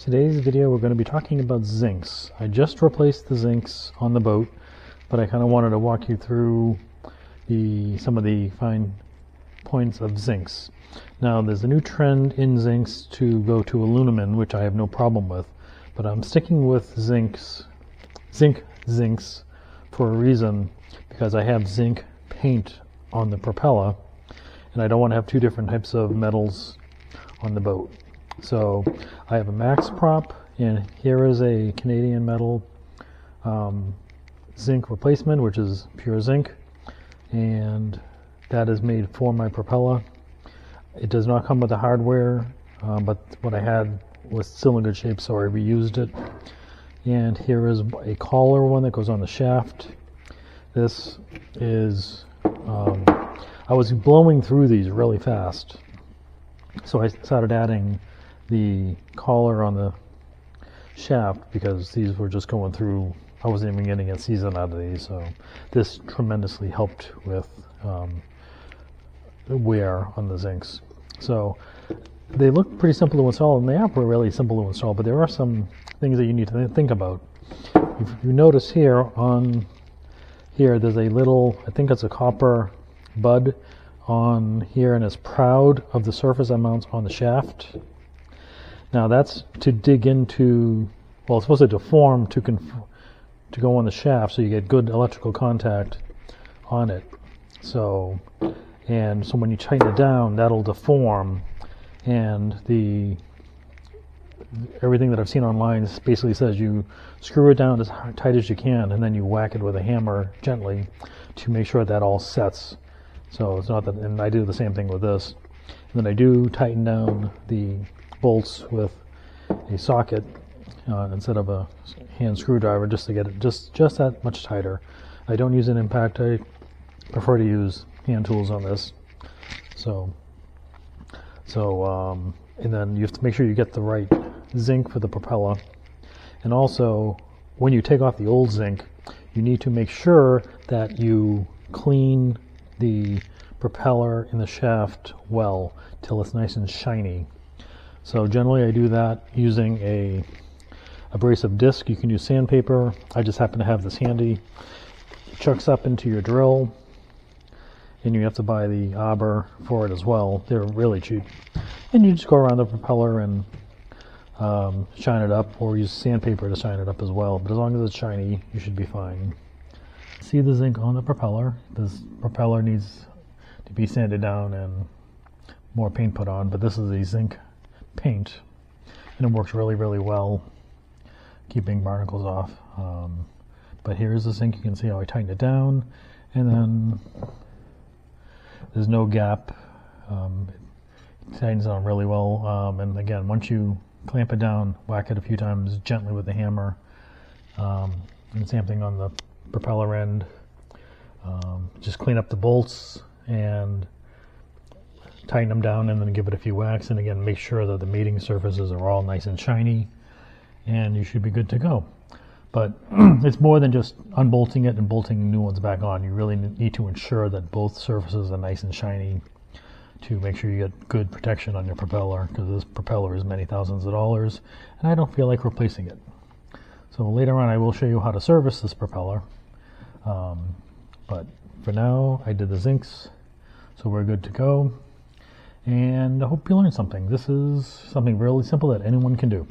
today's video we're going to be talking about zincs. I just replaced the zincs on the boat, but I kind of wanted to walk you through some of the fine points of zincs. Now there's a new trend in zincs to go to aluminum, which I have no problem with, but I'm sticking with zincs for a reason, because I have zinc paint on the propeller and I don't want to have two different types of metals on the boat. So I have a Maxprop, and here is a Canadian metal zinc replacement, which is pure zinc, and that is made for my propeller. It does not come with the hardware, but what I had was still in good shape, so I reused it. And here is a collar one that goes on the shaft. This is, I was blowing through these really fast, so I started adding the collar on the shaft because these were just going through. I wasn't even getting a season out of these, so this tremendously helped with wear on the zincs. So they look pretty simple to install, and they are really simple to install, but there are some things that you need to think about. If you notice here, there's a little, I think it's a copper bud on here, and it's proud of the surface that mounts on the shaft. Now that's to dig into, well, it's supposed to deform to go on the shaft, so you get good electrical contact on it. So when you tighten it down, that'll deform, and everything that I've seen online basically says you screw it down as tight as you can, and then you whack it with a hammer gently to make sure that all sets. So it's not that, and I do the same thing with this. And then I do tighten down the bolts with a socket instead of a hand screwdriver, just to get it just that much tighter. I don't use an impact. I prefer to use hand tools on this. And then you have to make sure you get the right zinc for the propeller. And also, when you take off the old zinc, you need to make sure that you clean the propeller in the shaft well till it's nice and shiny. So generally I do that using a abrasive disc. You can use sandpaper. I just happen to have this handy. It chucks up into your drill, and you have to buy the arbor for it as well. They're really cheap. And you just go around the propeller and shine it up, or use sandpaper to shine it up as well. But as long as it's shiny, you should be fine. See the zinc on the propeller. This propeller needs to be sanded down and more paint put on, but this is a zinc paint, and it works really, really well, keeping barnacles off. But here's the zinc. You can see how I tighten it down, and then there's no gap. It tightens on really well, and again, once you clamp it down, whack it a few times gently with the hammer, and same thing on the propeller end. Just clean up the bolts and tighten them down, and then give it a few whacks, and again make sure that the mating surfaces are all nice and shiny, and you should be good to go. But it's more than just unbolting it and bolting new ones back on. You really need to ensure that both surfaces are nice and shiny to make sure you get good protection on your propeller, because this propeller is many thousands of dollars, and I don't feel like replacing it. So later on I will show you how to service this propeller, but for now I did the zincs, so we're good to go. And I hope you learned something. This is something really simple that anyone can do.